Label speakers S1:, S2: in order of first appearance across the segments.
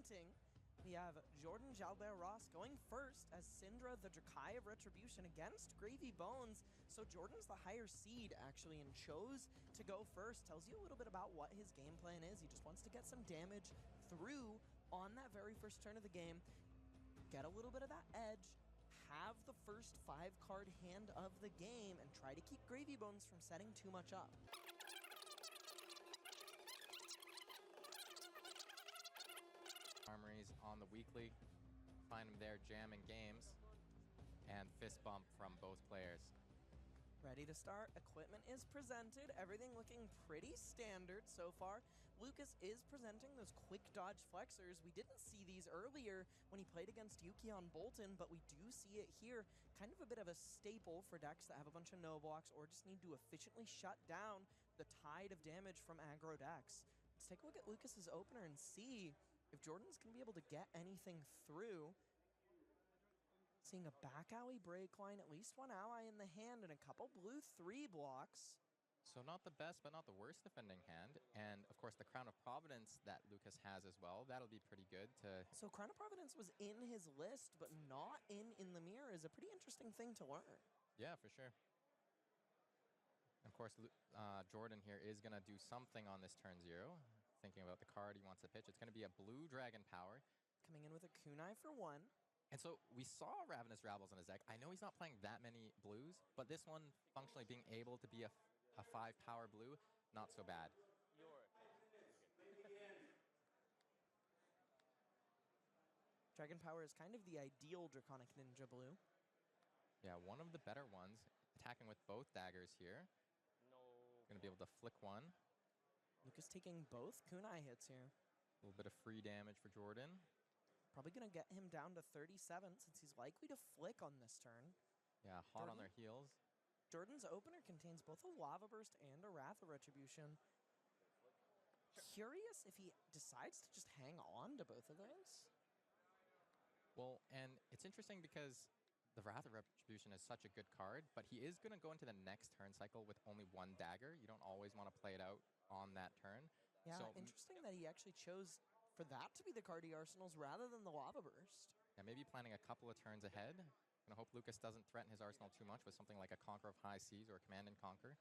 S1: presenting. We have Jordan Jalbert-Ross going first as Syndra, the Drakai of Retribution, against Gravy Bones. So Jordan's the higher seed, actually, and chose to go first. Tells you a little bit about what his game plan is. He just wants to get some damage through on that very first turn of the game, get a little bit of that edge, have the first 5-card hand of the game, and try to keep Gravy Bones from setting too much up.
S2: Armories on the weekly, find them there jamming games, and fist bump from both players.
S1: Ready to start, equipment is presented, everything looking pretty standard so far. Lucas is presenting those quick dodge flexors. We didn't see these earlier when he played against Yuki on Bolton, but we do see it here. Kind of a bit of a staple for decks that have a bunch of no blocks or just need to efficiently shut down the tide of damage from aggro decks. Let's take a look at Lucas's opener and see if Jordan's going to be able to get anything through. Seeing a back alley break line, at least one ally in the hand, and a couple blue 3 blocks.
S2: So not the best, but not the worst defending hand. And of course, the Crown of Providence that Lucas has as well, that'll be pretty good to...
S1: So Crown of Providence was in his list, but not in the mirror is a pretty interesting thing to learn.
S2: Yeah, for sure. Of course, Jordan here is going to do something on this turn 0. Thinking about the card he wants to pitch. It's going to be a blue Dragon Power.
S1: Coming in with a kunai for 1.
S2: And so we saw Ravenous Rabbles in his deck. I know he's not playing that many blues, but this one functionally being able to be a 5-power blue, not so bad.
S1: Dragon Power is kind of the ideal Draconic Ninja blue.
S2: Yeah, one of the better ones. Attacking with both daggers here. Going to be able to flick one.
S1: Lucas taking both kunai hits here.
S2: A little bit of free damage for Jordan.
S1: Probably going to get him down to 37 since he's likely to flick on this turn.
S2: Yeah, hot on their heels.
S1: Jordan's opener contains both a Lava Burst and a Wrath of Retribution. Curious if he decides to just hang on to both of those.
S2: Well, and it's interesting because the Wrath of Retribution is such a good card, but he is going to go into the next turn cycle with only 1 dagger. You don't always want to play it out on that turn.
S1: Yeah,
S2: so,
S1: interesting that he actually chose for that to be the card he arsenals rather than the Lava Burst.
S2: Yeah, maybe planning a couple of turns ahead. Gonna hope Lucas doesn't threaten his arsenal too much with something like a Conquer of High Seas or a Command and Conquer.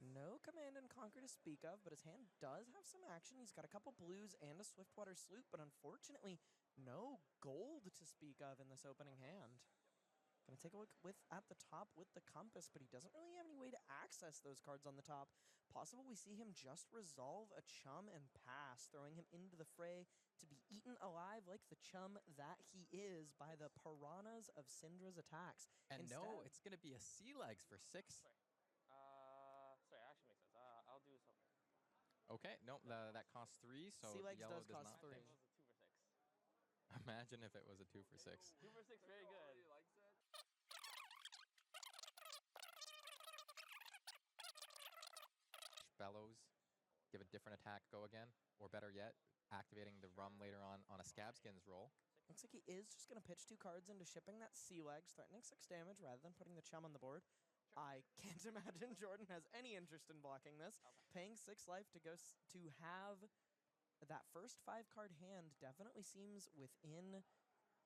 S1: No Command and Conquer to speak of, but his hand does have some action. He's got a couple blues and a Swiftwater Sloop, but unfortunately, no gold to speak of in this opening hand. Gonna take a look at the top with the Compass, but he doesn't really have any way to access those cards on the top. Possible we see him just resolve a Chum and pass, throwing him into the fray to be eaten alive like the chum that he is by the piranhas of Syndra's attacks.
S2: And
S1: instead,
S2: no, it's gonna be a Sea Legs for 6.
S3: Sorry, actually makes sense. I'll do something.
S2: Okay, no, that costs 3, so
S1: Sea Legs
S2: yellow
S1: does cost
S2: not
S1: 3.
S3: It was a 2 for 6.
S2: Imagine if it was a 2 for 6.
S3: 2 for 6, very good.
S2: Bellows, give a different attack go again, or better yet, activating the Rum later on a Scabskins roll.
S1: Looks like he is just going to pitch 2 cards into shipping that Sea Legs, threatening 6 damage rather than putting the Chum on the board. Sure. I can't imagine Jordan has any interest in blocking this. Okay. Paying 6 life to go to have that first 5-card hand definitely seems within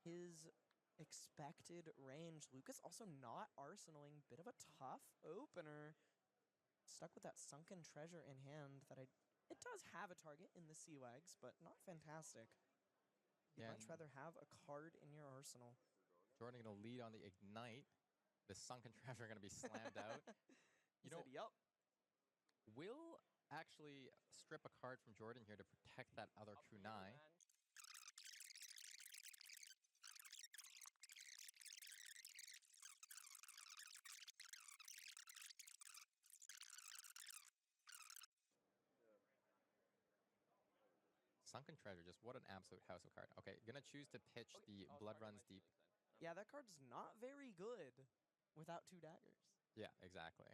S1: his expected range. Lucas also not arsenaling, bit of a tough opener. Stuck with that Sunken Treasure in hand that it does have a target in the Sea Legs, but not fantastic. You'd much rather have a card in your arsenal.
S2: Jordan going to lead on the Ignite. The Sunken Treasure going to be slammed out.
S1: You know, yup.
S2: Will actually strip a card from Jordan here to protect that other kunai. Sunken Treasure, just what an absolute house of card. Okay, gonna choose to pitch the Blood Runs Deep.
S1: Yeah, that card's not very good without 2 daggers.
S2: Yeah, exactly.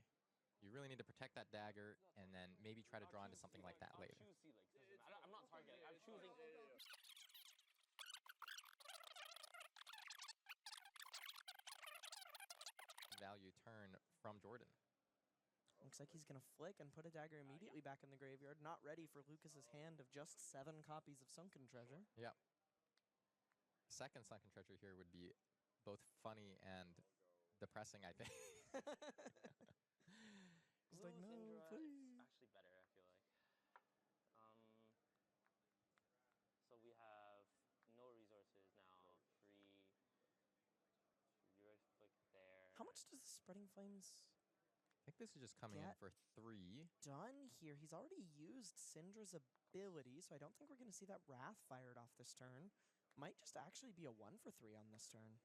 S2: You really need to protect that dagger and then maybe try to draw into something like that later.
S3: I'm not targeting, I'm choosing.
S2: Value turn from Jordan.
S1: Looks like he's going to flick and put a dagger immediately back in the graveyard, not ready for Lucas's hand of just 7 copies of Sunken Treasure.
S2: Yep. Second Sunken Treasure here would be both funny and depressing, I think.
S1: He's like, no,
S3: Syndra
S1: please.
S3: is actually better, I feel like. So we have no resources now. Free. Yours click there.
S1: How much does the Spreading Flames
S2: I think this is just coming in
S1: Get-
S2: for 3.
S1: done here? He's already used Syndra's ability, so I don't think we're going to see that Wrath fired off this turn. Might just actually be a 1 for 3 on this turn.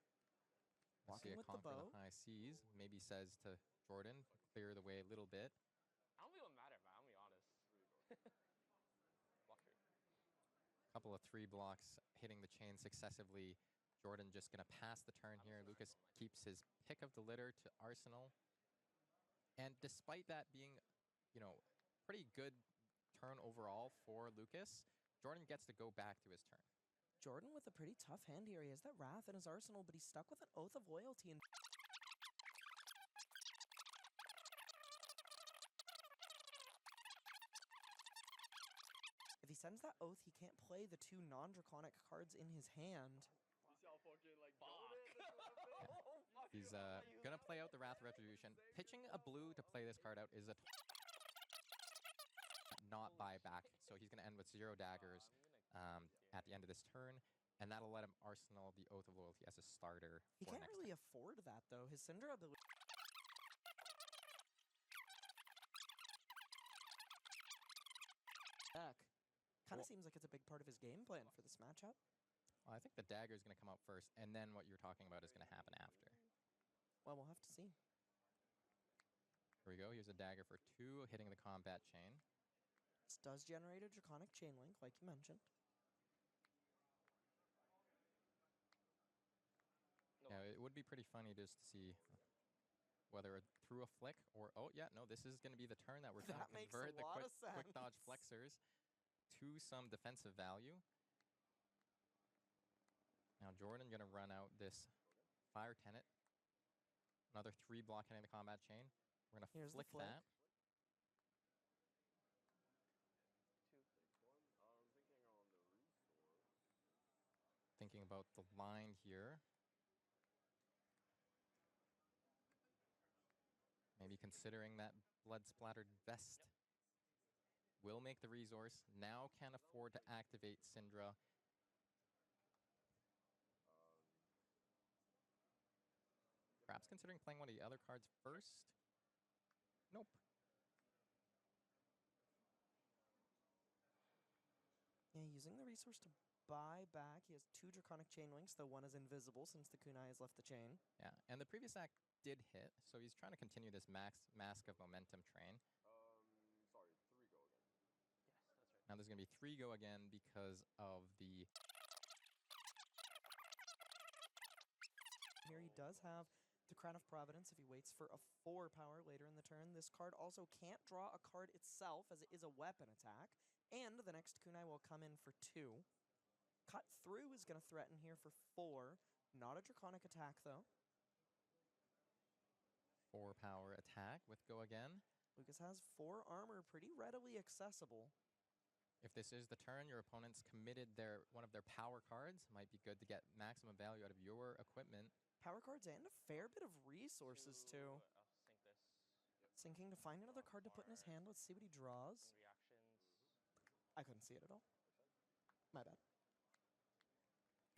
S2: I see
S1: Walking
S2: a
S1: with the
S2: Conquer
S1: bow.
S2: the High Seas. Maybe says to Jordan, clear the way a little bit.
S3: I don't think it'll matter, man. I'll be honest. Block tree.
S2: Couple of 3 blocks hitting the chain successively. Jordan just going to pass the turn here. Lucas keeps his pick of the litter to Arsenal. And despite that being, you know, pretty good turn overall for Lucas, Jordan gets to go back to his turn.
S1: Jordan with a pretty tough hand here. He has that Wrath in his arsenal, but he's stuck with an Oath of Loyalty. And if he sends that Oath, he can't play the 2 non-draconic cards in his hand.
S2: He's going to play out the Wrath of Retribution. Pitching a blue to play this card out is a not buy back. So he's going to end with 0 daggers at the end of this turn. And that'll let him arsenal the Oath of Loyalty as a starter.
S1: He
S2: for
S1: can't
S2: next
S1: really
S2: turn.
S1: afford that, though. His Syndra ability... Kind of seems like it's a big part of his game plan for this matchup.
S2: Well, I think the dagger is going to come out first, and then what you're talking about is going to happen after.
S1: Well, we'll have to see.
S2: Here we go. Here's a dagger for 2, hitting the combat chain.
S1: This does generate a Draconic Chain Link, like you mentioned.
S2: Yeah, it would be pretty funny just to see whether through a flick or, oh, yeah, no, this is going to be the turn that we're going to
S1: That makes
S2: convert
S1: a
S2: the
S1: lot
S2: quick,
S1: of sense.
S2: quick dodge flexors to some defensive value. Now, Jordan going to run out this Fire Tenet. Another 3 block hitting the combat chain. We're going to
S1: Here's the
S2: flick
S1: flick.
S2: that. Thinking about the line here. Maybe considering that blood-splattered vest will make the resource. Now can't afford to activate Syndra. Perhaps considering playing one of the other cards first? Nope.
S1: Yeah, using the resource to buy back. He has 2 Draconic Chain Links, though one is invisible since the Kunai has left the chain.
S2: Yeah, and the previous act did hit, so he's trying to continue this Mask of Momentum train.
S3: Sorry, 3 go again. Yes, that's right.
S2: Now there's going to be 3 go again because of the...
S1: Here he does have the Crown of Providence if he waits for a 4 power later in the turn. This card also can't draw a card itself as it is a weapon attack. And the next Kunai will come in for 2. Cut Through is going to threaten here for 4. Not a Draconic attack, though.
S2: 4 power attack with go again.
S1: Lucas has 4 armor pretty readily accessible.
S2: If this is the turn, your opponent's committed one of their power cards. Might be good to get maximum value out of your equipment.
S1: Power cards and a fair bit of resources, too.
S3: I'll sync this.
S1: Sinking to find another card to put in his hand. Let's see what he draws.
S3: In reactions.
S1: I couldn't see it at all. My bad.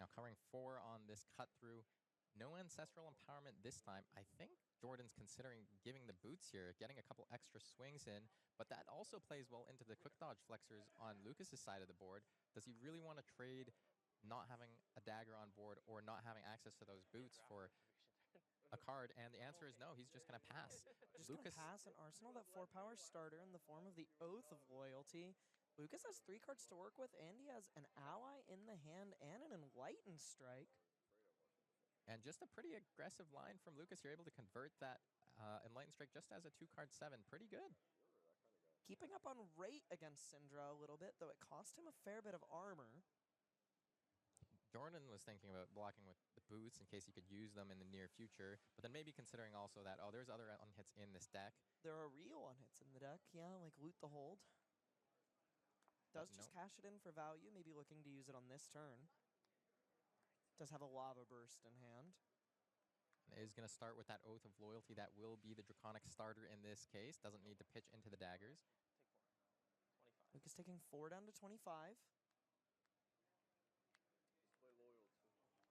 S2: Now covering 4 on this cut through. No Ancestral Empowerment this time. I think Jordan's considering giving the boots here, getting a couple extra swings in, but that also plays well into the quick dodge flexors on Lucas's side of the board. Does he really want to trade not having a dagger on board or not having access to those boots for a card? And the answer is no, he's just going to pass.
S1: Just going to pass an Arsenal, that 4 power starter in the form of the Oath of Loyalty. Lucas has 3 cards to work with, and he has an ally in the hand and an Enlightened Strike.
S2: And just a pretty aggressive line from Lucas. You're able to convert that Enlightened Strike just as a 2-card 7. Pretty good.
S1: Keeping up on rate against Syndra a little bit, though it cost him a fair bit of armor.
S2: Jordan Jordan was thinking about blocking with the boots in case he could use them in the near future, but then maybe considering also that, oh, there's other unhits in this deck.
S1: There are real unhits in the deck, yeah, like Loot the Hold. Does just cash it in for value, maybe looking to use it on this turn. Does have a Lava Burst in hand.
S2: Is going to start with that Oath of Loyalty. That will be the Draconic starter in this case. Doesn't need to pitch into the daggers.
S3: Take 4. 25.
S1: Lucas taking 4 down to 25.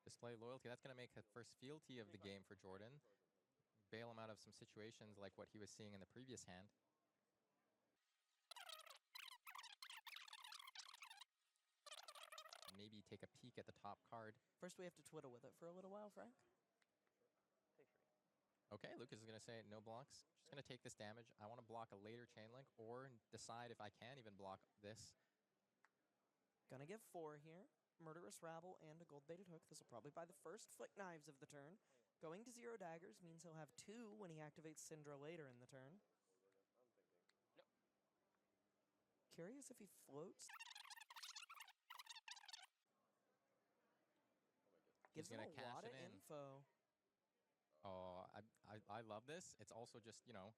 S2: Display Loyalty. That's going to make the first fealty of the game for Jordan. Bail him out of some situations like what he was seeing in the previous hand. Maybe take a peek at the top card.
S1: First, we have to twiddle with it for a little while, Frank.
S3: Take 3.
S2: Okay, Lucas is going to say no blocks. Just going to take this damage. I want to block a later chain link or decide if I can even block this.
S1: Gonna give 4 here. Murderous Rabble and a gold-baited hook. This will probably buy the first Flick Knives of the turn. Going to 0 daggers means he'll have 2 when he activates Syndra later in the turn.
S3: Nope.
S1: Curious if he floats. Gives him a lot of info.
S2: Oh, I love this. It's also just, you know,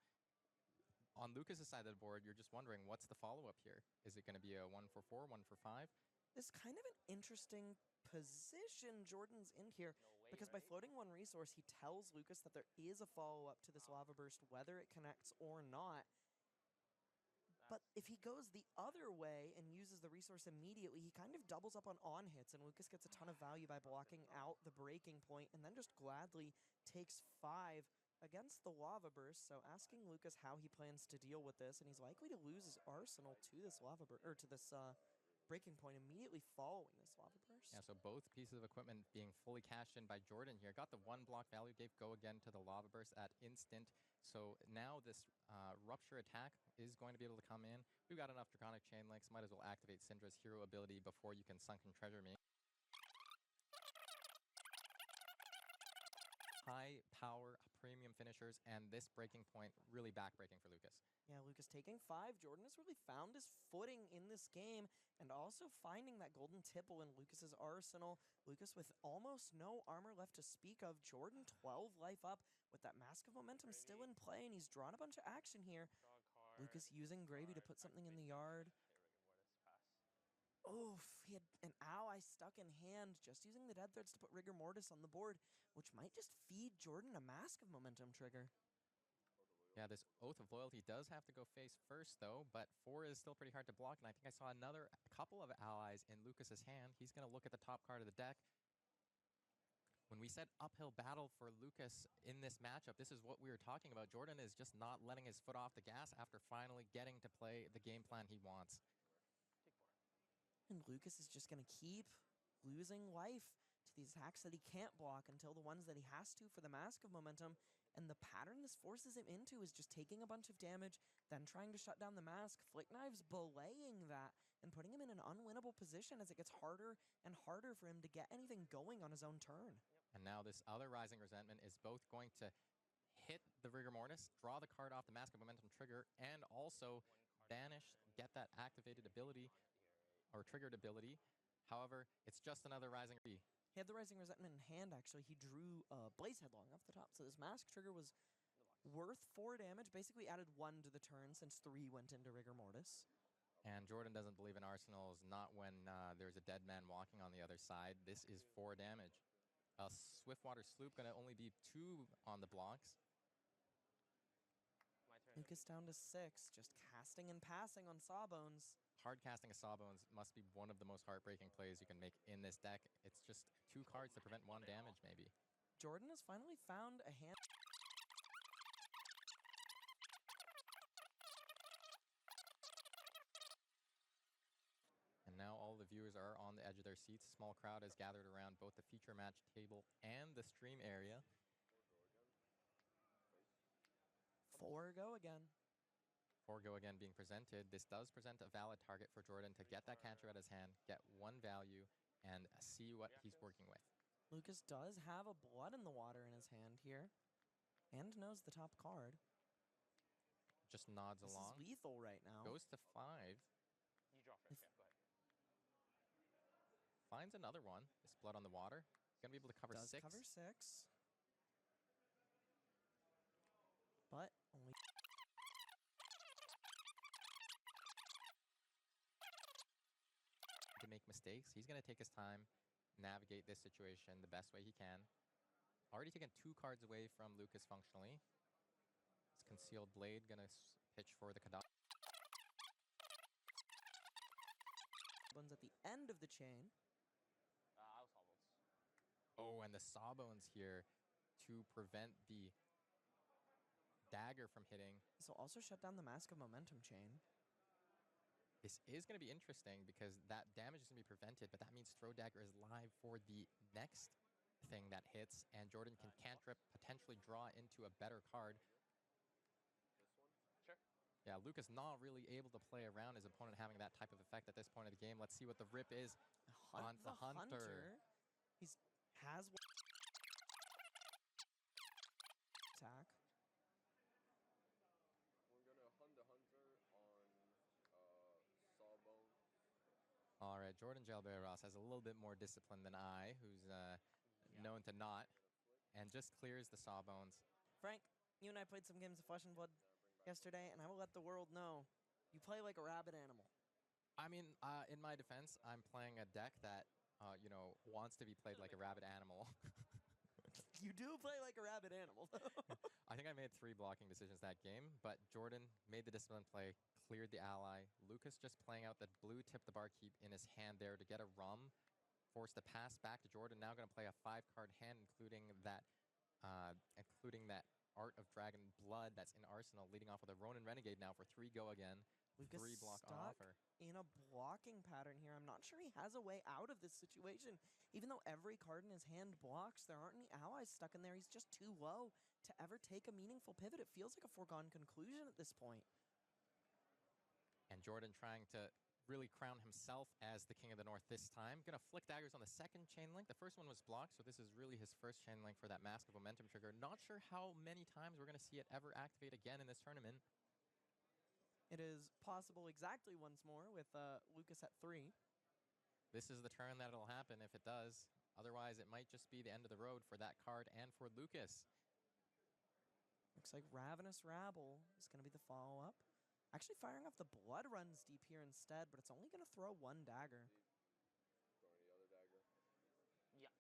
S2: on Lucas's side of the board, you're just wondering, what's the follow-up here? Is it going to be a 1 for 4, 1 for 5?
S1: This is kind of an interesting position Jordan's in here, because by floating 1 resource, he tells Lucas that there is a follow-up to this Lava Burst, whether it connects or not. But if he goes the other way and uses the resource immediately, he kind of doubles up on hits, and Lucas gets a ton of value by blocking out the breaking point, and then just gladly takes 5 against the Lava Burst. So asking Lucas how he plans to deal with this, and he's likely to lose his arsenal to this Lava Burst, or to this breaking point immediately following this Lava Burst.
S2: Yeah, so both pieces of equipment being fully cashed in by Jordan here. Got the 1 block value, gave go again to the Lava Burst at instant. So now this Rupture attack is going to be able to come in. We've got enough Draconic Chain Links. Might as well activate Syndra's hero ability before you can Sunken Treasure me. High power premium finishers, and this breaking point really backbreaking for Lucas.
S1: Yeah, Lucas taking 5. Jordan has really found his footing in this game, and also finding that golden tipple in Lucas's arsenal. Lucas with almost no armor left to speak of. Jordan 12 life up with that Mask of Momentum still in play, and he's drawn a bunch of action here. Lucas using Gravy to put something in the yard. Oof, he had an ally stuck in hand, just using the Dead Threads to put Rigor Mortis on the board, which might just feed Jordan a Mask of Momentum trigger.
S2: Yeah, this Oath of Loyalty does have to go face first, though, but 4 is still pretty hard to block, and I think I saw another couple of allies in Lucas's hand. He's going to look at the top card of the deck. When we said uphill battle for Lucas in this matchup, this is what we were talking about. Jordan is just not letting his foot off the gas after finally getting to play the game plan he wants.
S1: And Lucas is just going to keep losing life to these attacks that he can't block until the ones that he has to for the Mask of Momentum. And the pattern this forces him into is just taking a bunch of damage, then trying to shut down the Mask, Flick Knives belaying that, and putting him in an unwinnable position as it gets harder and harder for him to get anything going on his own turn.
S2: And now this other Rising Resentment is both going to hit the Rigor Mortis, draw the card off the Mask of Momentum trigger, and also banish, get that activated ability, or triggered ability. However, it's just another Rising.
S1: He had the Rising Resentment in hand, actually. He drew Blaze Headlong off the top. So this Mask trigger was worth 4 damage. Basically added 1 to the turn since 3 went into Rigor Mortis.
S2: And Jordan doesn't believe in Arsenals, not when there's a dead man walking on the other side. This is 4 damage. Swiftwater Sloop going to only be 2 on the blocks.
S1: Lucas down to 6, just casting and passing on Sawbones.
S2: Hard casting a Sawbones must be one of the most heartbreaking plays you can make in this deck. It's just 2 cards to prevent 1 damage, maybe.
S1: Jordan has finally found a hand.
S2: And now all the viewers are on the edge of their seats. A small crowd has gathered around both the feature match table and the stream area.
S1: 4 go again.
S2: 4 go again being presented. This does present a valid target for Jordan to get that catcher at his hand, get 1 value, and see what he's working with.
S1: Lucas does have a Blood in the Water in his hand here, and knows the top card.
S2: Just nods
S1: this
S2: along.
S1: This is lethal right now.
S2: Goes to 5.
S3: You draw first, yeah, go ahead.
S2: 5 finds another one. This blood on the water. Going to be able to cover
S1: Does
S2: 6.
S1: cover 6. But only...
S2: To make mistakes. He's going to take his time, navigate this situation the best way he can. Already taken 2 cards away from Lucas functionally. His Concealed Blade going to pitch for the Kadab.
S1: One's at the end of the chain.
S3: I was Sawbones.
S2: Oh, and the Sawbones here to prevent the dagger from hitting.
S1: This will also shut down the Mask of Momentum chain.
S2: This is going to be interesting because that damage is going to be prevented, but that means Throw Dagger is live for the next thing that hits, and Jordan can cantrip, potentially draw into a better card.
S3: Sure.
S2: Yeah, Lucas not really able to play around his opponent having that type of effect at this point of the game. Let's see what the rip is on the Hunter.
S1: Has one attack.
S4: We're gonna hunt the Hunter on Sawbone.
S2: All right, Jordan Jalbert Ross has a little bit more discipline than I, who's known to not, and just clears the Sawbones.
S1: Frank, you and I played some games of Flesh and Blood yesterday, and I will let the world know you play like a rabid animal.
S2: I mean, in my defense, I'm playing a deck that, you know, wants to be played like a rabid animal.
S1: You do play like a rabid animal, though.
S2: I think I made 3 blocking decisions that game, but Jordan made the disciplined play, cleared the ally. Lucas just playing out the blue tip the barkeep in his hand there to get a rum. Forced the pass back to Jordan. Now going to play a 5-card hand, including that Art of Dragon Blood that's in Arsenal, leading off with a Ronin Renegade now for 3 go again.
S1: Lucas
S2: 3 block on
S1: stuck
S2: offer.
S1: in a blocking pattern here. I'm not sure he has a way out of this situation. Even though every card in his hand blocks, there aren't any allies stuck in there. He's just too low to ever take a meaningful pivot. It feels like a foregone conclusion at this point.
S2: And Jordan trying to really crown himself as the King of the North this time. Gonna flick daggers on the second chain link. The first one was blocked, so this is really his first chain link for that Mask of Momentum trigger. Not sure how many times we're gonna see it ever activate again in this tournament.
S1: It is possible exactly once more with Lucas at 3.
S2: This is the turn that it'll happen if it does. Otherwise, it might just be the end of the road for that card and for Lucas.
S1: Looks like Ravenous Rabble is going to be the follow-up. Actually firing off the Blood Runs Deep here instead, but it's only going to throw 1 dagger.
S4: Throwing the other dagger.
S3: Yeah.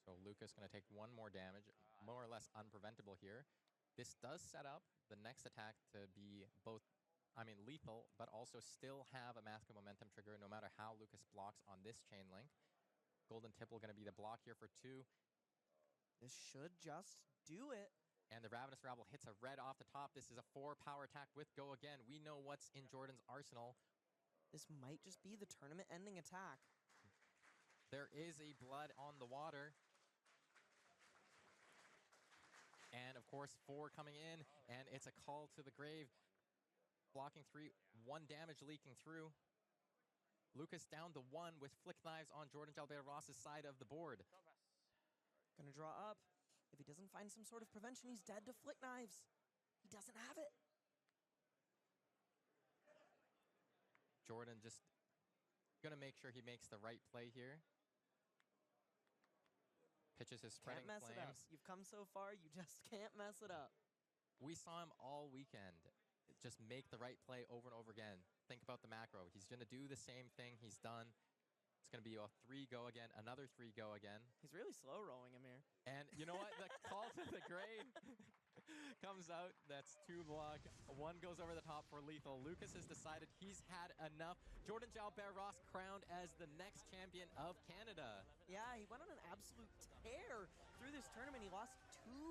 S2: So Lucas going to take 1 more damage, more or less unpreventable here. This does set up the next attack to be both, lethal, but also still have a Mask of Momentum trigger no matter how Lucas blocks on this chain link. Golden Tipple going to be the block here for 2.
S1: This should just do it.
S2: And the Ravenous Rabble hits a red off the top. This is a 4 power attack with go again. We know what's in Jordan's arsenal.
S1: This might just be the tournament-ending attack.
S2: There is a blood on the water. And, of course, 4 coming in, and it's a call to the grave. Blocking 3, 1 damage leaking through. Lucas down to 1 with flick knives on Jordan Jalbert Ross's side of the board.
S1: Gonna draw up. If he doesn't find some sort of prevention, he's dead to flick knives. He doesn't have it.
S2: Jordan just gonna make sure he makes the right play here. Pitches his spreading
S1: Can't mess it up.
S2: flames.
S1: You've come so far, you just can't mess it up.
S2: We saw him all weekend. Just make the right play over and over again. Think about the macro. He's going to do the same thing he's done. It's going to be a 3 go again, another 3 go again.
S1: He's really slow rolling him here.
S2: And you know what? The call to the grave comes out. That's 2 block. 1 goes over the top for lethal. Lucas has decided he's had enough. Jordan Jalbert Ross crowned as the next champion of Canada.
S1: Yeah, he went on an absolute tear through this tournament. He lost 2